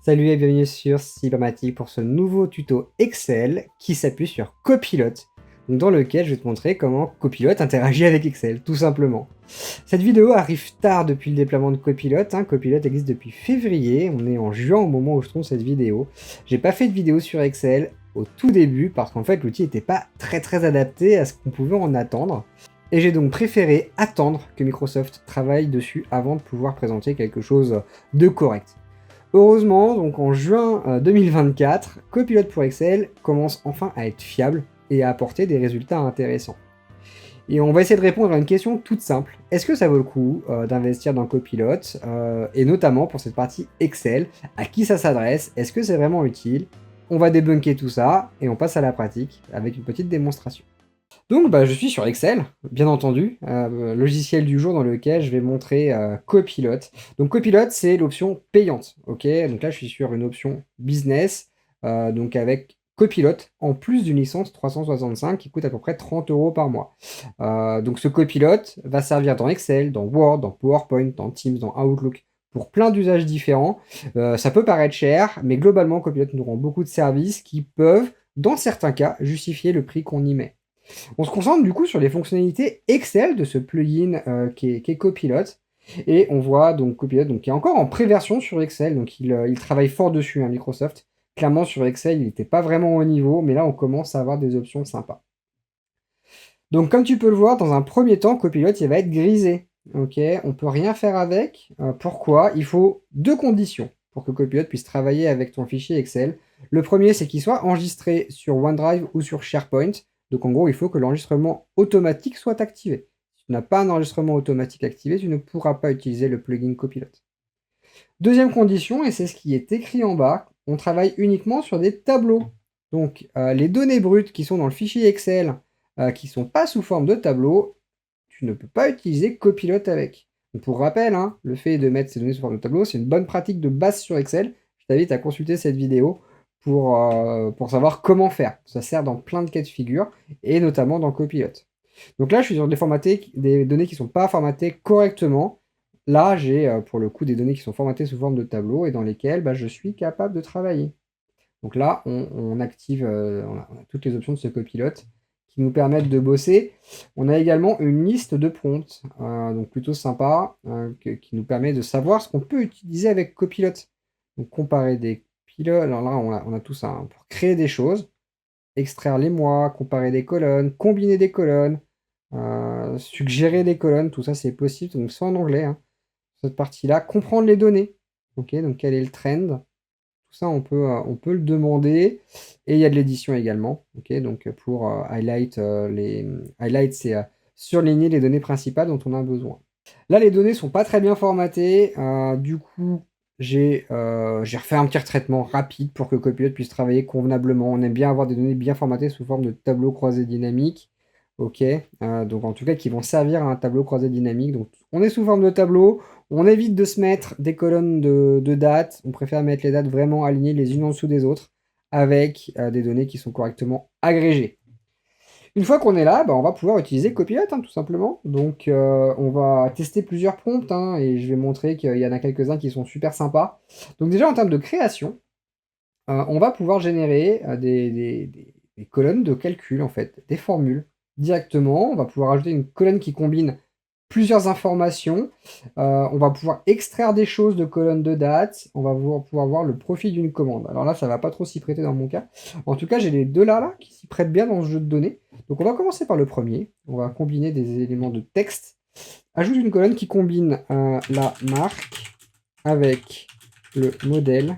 Salut et bienvenue sur Cybermatic pour ce nouveau tuto Excel qui s'appuie sur Copilot, donc dans lequel je vais te montrer comment Copilot interagit avec Excel, tout simplement. Cette vidéo arrive tard depuis le déploiement de Copilot, Copilot existe depuis février, on est en juin au moment où je tourne cette vidéo. J'ai pas fait de vidéo sur Excel au tout début parce qu'en fait l'outil n'était pas très adapté à ce qu'on pouvait en attendre. Et j'ai donc préféré attendre que Microsoft travaille dessus avant de pouvoir présenter quelque chose de correct. Heureusement, donc en juin 2024, Copilot pour Excel commence enfin à être fiable et à apporter des résultats intéressants. Et on va essayer de répondre à une question toute simple. Est-ce que ça vaut le coup d'investir dans Copilot, et notamment pour cette partie Excel? À qui ça s'adresse? Est-ce que c'est vraiment utile? On va débunker tout ça et on passe à la pratique avec une petite démonstration. Donc je suis sur Excel, bien entendu, logiciel du jour dans lequel je vais montrer Copilot. Donc Copilot, c'est l'option payante, ok? Donc là, je suis sur une option business, donc avec Copilot, en plus d'une licence 365 qui coûte à peu près 30 € par mois. Donc ce Copilot va servir dans Excel, dans Word, dans PowerPoint, dans Teams, dans Outlook, pour plein d'usages différents. Ça peut paraître cher, mais globalement, Copilot nous rend beaucoup de services qui peuvent, dans certains cas, justifier le prix qu'on y met. On se concentre du coup sur les fonctionnalités Excel de ce plugin qui est Copilot. Et on voit donc Copilot donc, qui est encore en pré-version sur Excel, donc il travaille fort dessus, Microsoft. Clairement sur Excel, il n'était pas vraiment au niveau, mais là on commence à avoir des options sympas. Donc comme tu peux le voir, dans un premier temps, Copilot il va être grisé. Ok, on ne peut rien faire avec. Pourquoi? Il faut deux conditions pour que Copilot puisse travailler avec ton fichier Excel. Le premier, c'est qu'il soit enregistré sur OneDrive ou sur SharePoint. Donc en gros, il faut que l'enregistrement automatique soit activé. Si tu n'as pas un enregistrement automatique activé, tu ne pourras pas utiliser le plugin Copilot. Deuxième condition, et c'est ce qui est écrit en bas, on travaille uniquement sur des tableaux. Donc les données brutes qui sont dans le fichier Excel, qui ne sont pas sous forme de tableau, tu ne peux pas utiliser Copilot avec. Donc pour rappel, le fait de mettre ces données sous forme de tableau, c'est une bonne pratique de base sur Excel. Je t'invite à consulter cette vidéo pour savoir comment faire. Ça sert dans plein de cas de figure, et notamment dans Copilot. Donc là, je suis sur des données qui ne sont pas formatées correctement. Là, j'ai pour le coup des données qui sont formatées sous forme de tableau et dans lesquelles je suis capable de travailler. Donc là, on active, on a toutes les options de ce Copilot qui nous permettent de bosser. On a également une liste de prompts, donc plutôt sympa, qui nous permet de savoir ce qu'on peut utiliser avec Copilot. Donc comparer des pilotes, alors là on a tout ça, pour créer des choses, extraire les mois, comparer des colonnes, combiner des colonnes, suggérer des colonnes, tout ça c'est possible, donc c'est en anglais, cette partie-là, comprendre les données, ok, donc quel est le trend, tout ça on peut le demander, et il y a de l'édition également, ok, donc pour highlight, c'est surligner les données principales dont on a besoin. Là les données sont pas très bien formatées, du coup j'ai refait un petit retraitement rapide pour que Copilot puisse travailler convenablement. On aime bien avoir des données bien formatées sous forme de tableau croisé dynamique, ok, donc en tout cas qui vont servir à un tableau croisé dynamique. Donc on est sous forme de tableau, on évite de se mettre des colonnes de dates, on préfère mettre les dates vraiment alignées les unes en dessous des autres, avec des données qui sont correctement agrégées. Une fois qu'on est là, on va pouvoir utiliser Copilot, tout simplement. Donc on va tester plusieurs prompts, et je vais montrer qu'il y en a quelques-uns qui sont super sympas. Donc déjà en termes de création, on va pouvoir générer des colonnes de calcul, en fait, des formules directement. On va pouvoir ajouter une colonne qui combine plusieurs informations. On va pouvoir extraire des choses de colonnes de date. On va pouvoir voir le profil d'une commande. Alors là, ça va pas trop s'y prêter dans mon cas. En tout cas, j'ai les deux là qui s'y prêtent bien dans ce jeu de données. Donc on va commencer par le premier. On va combiner des éléments de texte. Ajoute une colonne qui combine la marque avec le modèle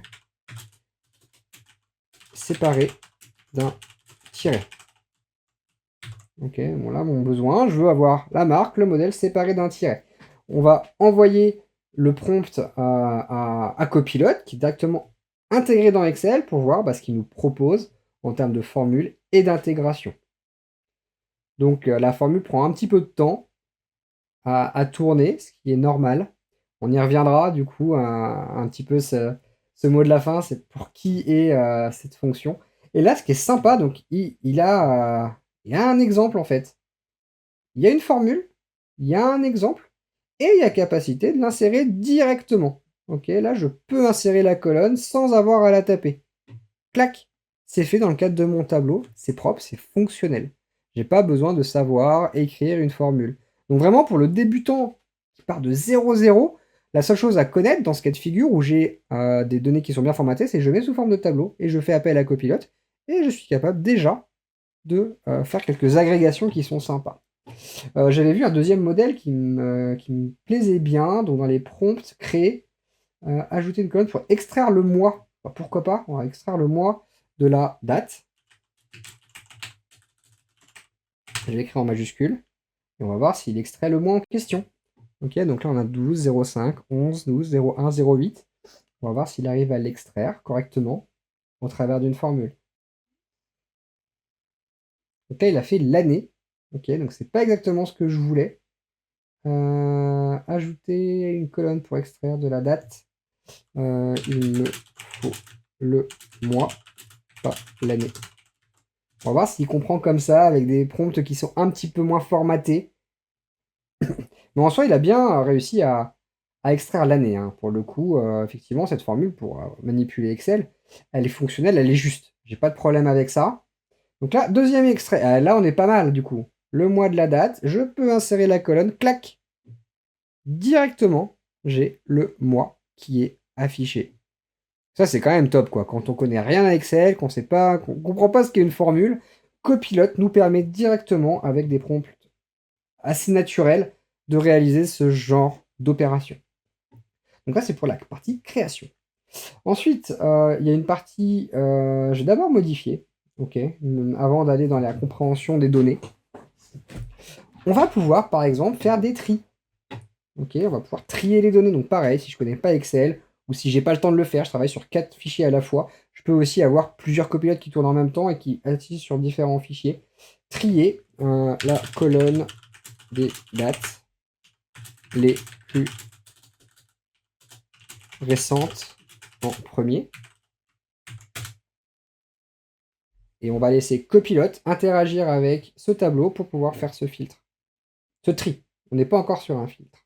séparé d'un tiret. Ok, bon là, mon besoin, je veux avoir la marque, le modèle séparé d'un tiret. On va envoyer le prompt à Copilot, qui est directement intégré dans Excel pour voir ce qu'il nous propose en termes de formule et d'intégration. Donc la formule prend un petit peu de temps à tourner, ce qui est normal. On y reviendra du coup un petit peu ce mot de la fin, c'est pour qui est cette fonction. Et là, ce qui est sympa, donc il a un exemple en fait. Il y a une formule, il y a un exemple, et il y a capacité de l'insérer directement. Ok, là, je peux insérer la colonne sans avoir à la taper. Clac! C'est fait dans le cadre de mon tableau, c'est propre, c'est fonctionnel. J'ai pas besoin de savoir écrire une formule. Donc vraiment, pour le débutant qui part de 0,0, la seule chose à connaître dans ce cas de figure où j'ai des données qui sont bien formatées, c'est que je mets sous forme de tableau et je fais appel à Copilot et je suis capable déjà de faire quelques agrégations qui sont sympas. J'avais vu un deuxième modèle qui me plaisait bien, donc dans les prompts, créer, ajouter une colonne pour extraire le mois. Enfin, pourquoi pas, on va extraire le mois de la date. Je vais écrire en majuscule. Et on va voir s'il extrait le mois en question. Ok, donc là on a 12, 05, 11, 12, 01, 08. On va voir s'il arrive à l'extraire correctement au travers d'une formule. Donc là il a fait l'année. Ok, donc c'est pas exactement ce que je voulais. Ajouter une colonne pour extraire de la date. Il me faut le mois, pas l'année. On va voir s'il comprend comme ça, avec des prompts qui sont un petit peu moins formatés. Mais en soi, il a bien réussi à extraire l'année, hein. Pour le coup, effectivement, cette formule pour manipuler Excel, elle est fonctionnelle, elle est juste. J'ai pas de problème avec ça. Donc là, deuxième extrait. Là, on est pas mal, du coup. Le mois de la date, je peux insérer la colonne, clac. Directement, j'ai le mois qui est affiché. Ça, c'est quand même top, quoi. Quand on connaît rien à Excel, qu'on sait pas, qu'on comprend pas ce qu'est une formule, Copilot nous permet directement, avec des prompts assez naturels, de réaliser ce genre d'opération. Donc là, c'est pour la partie création. Ensuite, il y a une partie, je vais d'abord modifier, ok, avant d'aller dans la compréhension des données. On va pouvoir, par exemple, faire des tris. Ok, on va pouvoir trier les données. Donc pareil, si je connais pas Excel, ou si j'ai pas le temps de le faire, je travaille sur 4 fichiers à la fois. Je peux aussi avoir plusieurs copilotes qui tournent en même temps et qui affichent sur différents fichiers. Trier la colonne des dates les plus récentes en premier. Et on va laisser Copilot interagir avec ce tableau pour pouvoir faire ce filtre. Ce tri. On n'est pas encore sur un filtre.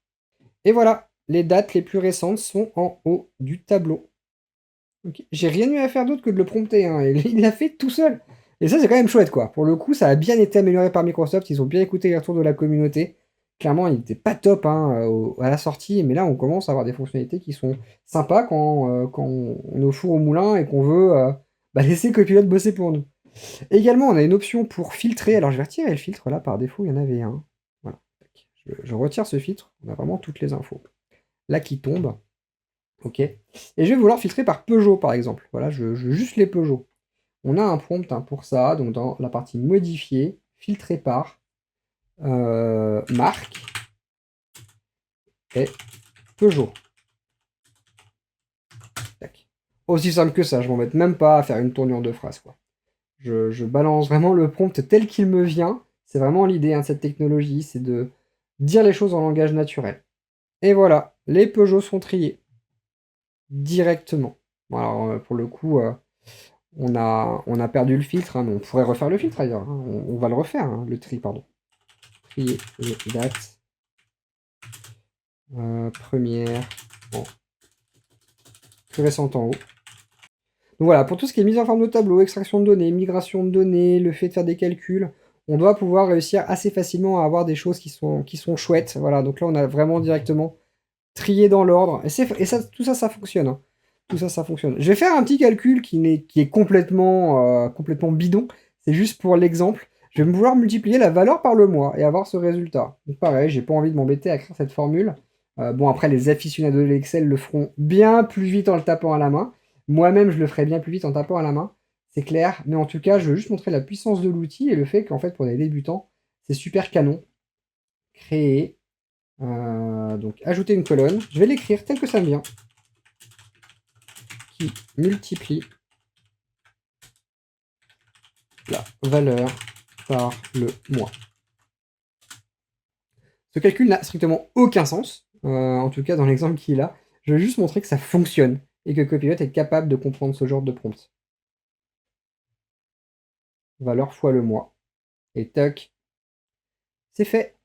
Et voilà, les dates les plus récentes sont en haut du tableau. Okay. J'ai rien eu à faire d'autre que de le prompter, hein. Il l'a fait tout seul. Et ça, c'est quand même chouette, quoi. Pour le coup, ça a bien été amélioré par Microsoft. Ils ont bien écouté les retours de la communauté. Clairement, il n'était pas top, hein, à la sortie, mais là, on commence à avoir des fonctionnalités qui sont sympas quand on est au four au moulin et qu'on veut laisser Copilot bosser pour nous. Également, on a une option pour filtrer. Alors, je vais retirer le filtre, là, par défaut, il y en avait un. Voilà. Je retire ce filtre. On a vraiment toutes les infos. Là, qui tombe. Ok. Et je vais vouloir filtrer par Peugeot, par exemple. Voilà, je veux juste les Peugeot. On a un prompt, hein, pour ça. Donc, dans la partie modifier, filtrer par marque et Peugeot. Tac. Aussi simple que ça. Je m'embête même pas à faire une tournure de phrase, quoi. Je balance vraiment le prompt tel qu'il me vient. C'est vraiment l'idée, hein, de cette technologie, c'est de dire les choses en langage naturel. Et voilà, les Peugeot sont triés directement. Bon, alors, pour le coup, on a perdu le filtre, hein, mais on pourrait refaire le filtre ailleurs, hein. On va le refaire, hein, le tri, pardon. Trier les dates. Première en plus récente en haut. Donc voilà, pour tout ce qui est mise en forme de tableau, extraction de données, migration de données, le fait de faire des calculs, on doit pouvoir réussir assez facilement à avoir des choses qui sont chouettes. Voilà, donc là on a vraiment directement trié dans l'ordre. Et ça, tout ça, ça fonctionne, hein. Tout ça, ça fonctionne. Je vais faire un petit calcul qui est complètement bidon. C'est juste pour l'exemple. Je vais vouloir multiplier la valeur par le mois et avoir ce résultat. Donc pareil, j'ai pas envie de m'embêter à écrire cette formule. Bon, après, les aficionados de l'Excel le feront bien plus vite en le tapant à la main. Moi-même, je le ferai bien plus vite en tapant à la main. C'est clair. Mais en tout cas, je veux juste montrer la puissance de l'outil et le fait qu'en fait, pour les débutants, c'est super canon. Créer. Donc, ajouter une colonne. Je vais l'écrire tel que ça me vient. Qui multiplie la valeur par le mois. Ce calcul n'a strictement aucun sens, en tout cas dans l'exemple qui est là. Je veux juste montrer que ça fonctionne et que Copilot est capable de comprendre ce genre de prompt. Valeur fois le mois. Et toc, c'est fait.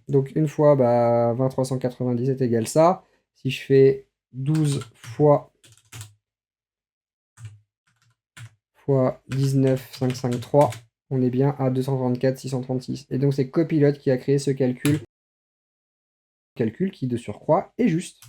Donc une fois, 20 390 est égal ça. Si je fais 12 fois 19, 553, on est bien à 234, 636. Et donc c'est Copilot qui a créé ce calcul qui de surcroît est juste.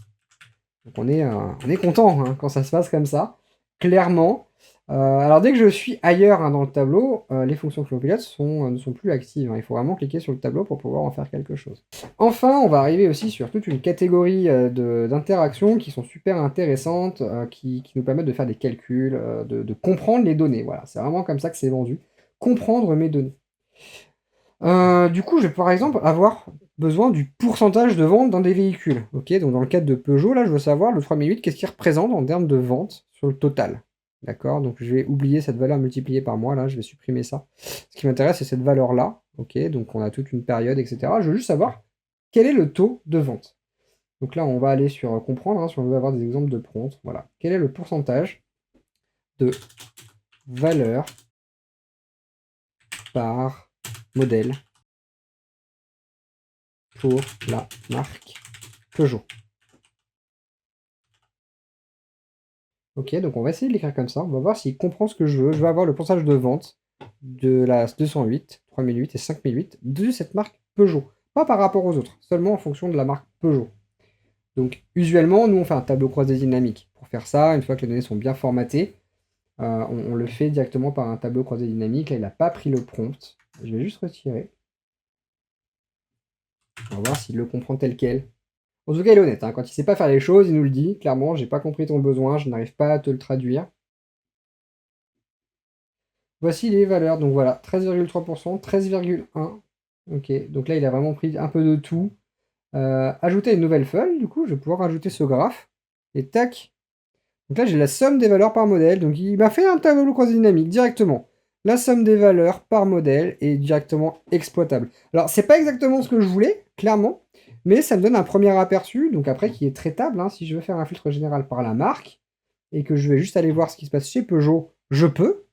Donc on est content hein, quand ça se passe comme ça, clairement. Alors dès que je suis ailleurs hein, dans le tableau, les fonctions Copilot ne sont plus actives. Hein. Il faut vraiment cliquer sur le tableau pour pouvoir en faire quelque chose. Enfin, on va arriver aussi sur toute une catégorie d'interactions qui sont super intéressantes, qui nous permettent de faire des calculs, de comprendre les données. Voilà, c'est vraiment comme ça que c'est vendu. Comprendre mes données. Du coup, je vais par exemple avoir besoin du pourcentage de vente dans des véhicules. Ok, donc dans le cadre de Peugeot, là, je veux savoir le 3008, qu'est-ce qu'il représente en termes de vente sur le total. D'accord, donc je vais oublier cette valeur multipliée par mois, là, je vais supprimer ça. Ce qui m'intéresse, c'est cette valeur-là. Ok, donc on a toute une période, etc. Je veux juste savoir quel est le taux de vente. Donc là, on va aller sur comprendre, hein, si on veut avoir des exemples de prompt. Voilà. Quel est le pourcentage de valeur par modèle pour la marque Peugeot. Ok, donc on va essayer de l'écrire comme ça. On va voir s'il comprend ce que je veux. Je vais avoir le pourcentage de vente de la 208, 3008 et 5008 de cette marque Peugeot. Pas par rapport aux autres, seulement en fonction de la marque Peugeot. Donc usuellement, nous on fait un tableau croisé dynamique. Pour faire ça, une fois que les données sont bien formatées, on le fait directement par un tableau croisé dynamique. Là, il n'a pas pris le prompt. Je vais juste retirer. On va voir s'il le comprend tel quel. En tout cas, il est honnête. Hein. Quand il ne sait pas faire les choses, il nous le dit. Clairement, j'ai pas compris ton besoin, je n'arrive pas à te le traduire. Voici les valeurs. Donc voilà, 13,3%, 13,1%. Ok, donc là, il a vraiment pris un peu de tout. Ajouter une nouvelle feuille, du coup, je vais pouvoir ajouter ce graphe. Et tac. Donc là, j'ai la somme des valeurs par modèle. Donc il m'a fait un tableau croisé dynamique directement. La somme des valeurs par modèle est directement exploitable. Alors, c'est pas exactement ce que je voulais, clairement. Mais ça me donne un premier aperçu, donc après qui est traitable, hein, si je veux faire un filtre général par la marque, et que je vais juste aller voir ce qui se passe chez Peugeot, je peux.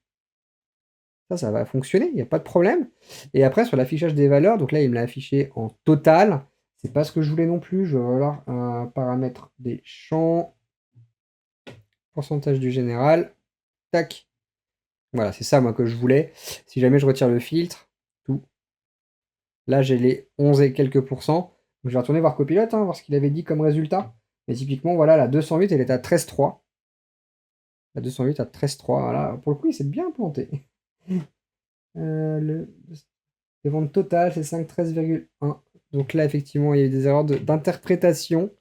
Ça va fonctionner, il n'y a pas de problème. Et après, sur l'affichage des valeurs, donc là, il me l'a affiché en total. C'est pas ce que je voulais non plus. Je vais avoir un paramètre des champs, pourcentage du général, tac. Voilà, c'est ça, moi, que je voulais. Si jamais je retire le filtre, tout. Là, j'ai les 11 et quelques pourcents. Donc, je vais retourner voir Copilot, hein, voir ce qu'il avait dit comme résultat. Mais typiquement, voilà, la 208, elle est à 13,3. La 208 à 13,3. Voilà. Pour le coup, il s'est bien planté. Les ventes totales, c'est 5,13,1. Donc là, effectivement, il y a eu des erreurs d'interprétation.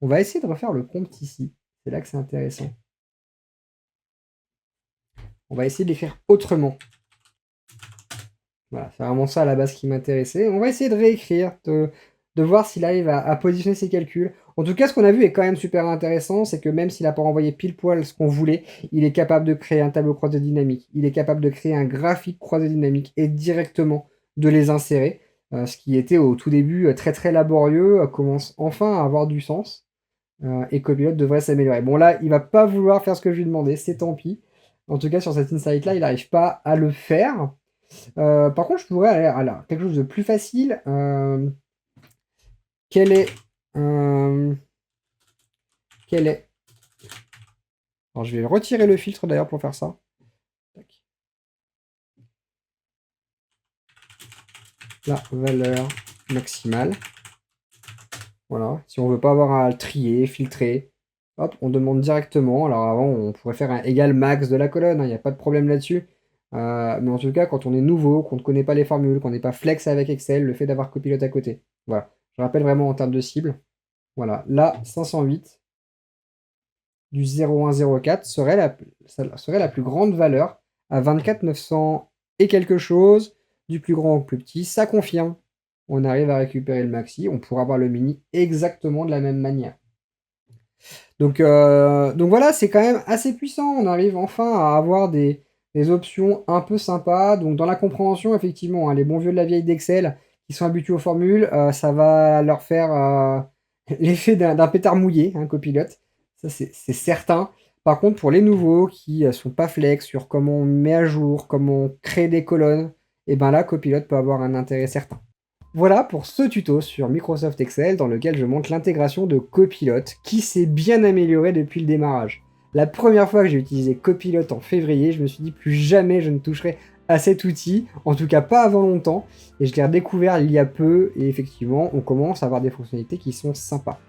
On va essayer de refaire le prompt ici. C'est là que c'est intéressant. On va essayer de l'écrire autrement. Voilà, c'est vraiment ça à la base qui m'intéressait. On va essayer de réécrire, de voir s'il arrive à positionner ses calculs. En tout cas, ce qu'on a vu est quand même super intéressant, c'est que même s'il n'a pas renvoyé pile poil ce qu'on voulait, il est capable de créer un tableau croisé dynamique. Il est capable de créer un graphique croisé dynamique et directement de les insérer. Ce qui était au tout début très très laborieux, commence enfin à avoir du sens. Et Copilot devrait s'améliorer. Bon là, il va pas vouloir faire ce que je lui demandais, c'est tant pis. En tout cas, sur cet insight-là, il n'arrive pas à le faire. Par contre, je pourrais aller à quelque chose de plus facile. Quel est... Quel est... Alors, je vais retirer le filtre d'ailleurs pour faire ça. Tac. La valeur maximale. Voilà. Si on veut pas avoir à le trier, filtrer, hop, on demande directement. Alors avant, on pourrait faire un égal max de la colonne. Il n'y a pas de problème là-dessus. Mais en tout cas, quand on est nouveau, qu'on ne connaît pas les formules, qu'on n'est pas flex avec Excel, le fait d'avoir Copilot à côté. Voilà. Je rappelle vraiment en termes de cible. Voilà. Là, 508 du 0104 serait la plus grande valeur à 24 900 et quelque chose, du plus grand au plus petit. Ça confirme. On arrive à récupérer le maxi. On pourra avoir le mini exactement de la même manière. Donc voilà, c'est quand même assez puissant. On arrive enfin à avoir des options un peu sympas. Donc dans la compréhension, effectivement, hein, les bons vieux de la vieille d'Excel qui sont habitués aux formules, ça va leur faire l'effet d'un pétard mouillé, un Copilot. Ça, c'est certain. Par contre, pour les nouveaux qui sont pas flex sur comment on met à jour, comment on crée des colonnes, et ben là, Copilot peut avoir un intérêt certain. Voilà pour ce tuto sur Microsoft Excel dans lequel je montre l'intégration de Copilot qui s'est bien améliorée depuis le démarrage. La première fois que j'ai utilisé Copilot en février, je me suis dit plus jamais je ne toucherai à cet outil, en tout cas pas avant longtemps, et je l'ai redécouvert il y a peu, et effectivement on commence à avoir des fonctionnalités qui sont sympas.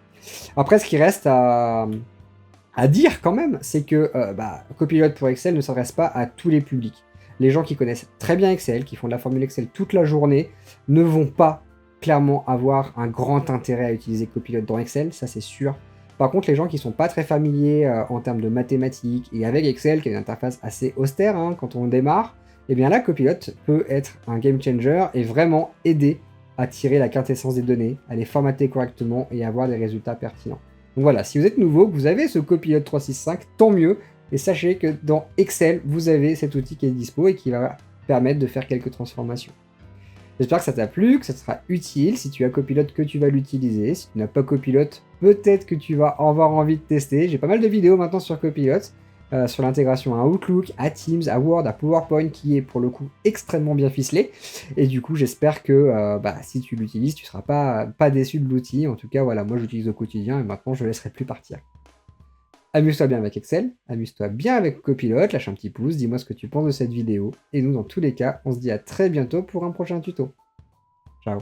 Après ce qui reste à dire quand même, c'est que Copilot pour Excel ne s'adresse pas à tous les publics. Les gens qui connaissent très bien Excel, qui font de la formule Excel toute la journée, ne vont pas clairement avoir un grand intérêt à utiliser Copilot dans Excel, ça c'est sûr. Par contre, les gens qui sont pas très familiers en termes de mathématiques et avec Excel, qui a une interface assez austère quand on démarre, eh bien là, Copilot peut être un game changer et vraiment aider à tirer la quintessence des données, à les formater correctement et avoir des résultats pertinents. Donc voilà, si vous êtes nouveau, que vous avez ce Copilot 365, tant mieux, et sachez que dans Excel, vous avez cet outil qui est dispo et qui va permettre de faire quelques transformations. J'espère que ça t'a plu, que ça te sera utile. Si tu as Copilot, que tu vas l'utiliser. Si tu n'as pas Copilot, peut-être que tu vas avoir envie de tester. J'ai pas mal de vidéos maintenant sur Copilot, sur l'intégration à Outlook, à Teams, à Word, à PowerPoint, qui est pour le coup extrêmement bien ficelé. Et du coup, j'espère que si tu l'utilises, tu seras pas déçu de l'outil. En tout cas, voilà, moi j'utilise au quotidien et maintenant je ne laisserai plus partir. Amuse-toi bien avec Excel, amuse-toi bien avec Copilot, lâche un petit pouce, dis-moi ce que tu penses de cette vidéo, et nous dans tous les cas, on se dit à très bientôt pour un prochain tuto. Ciao.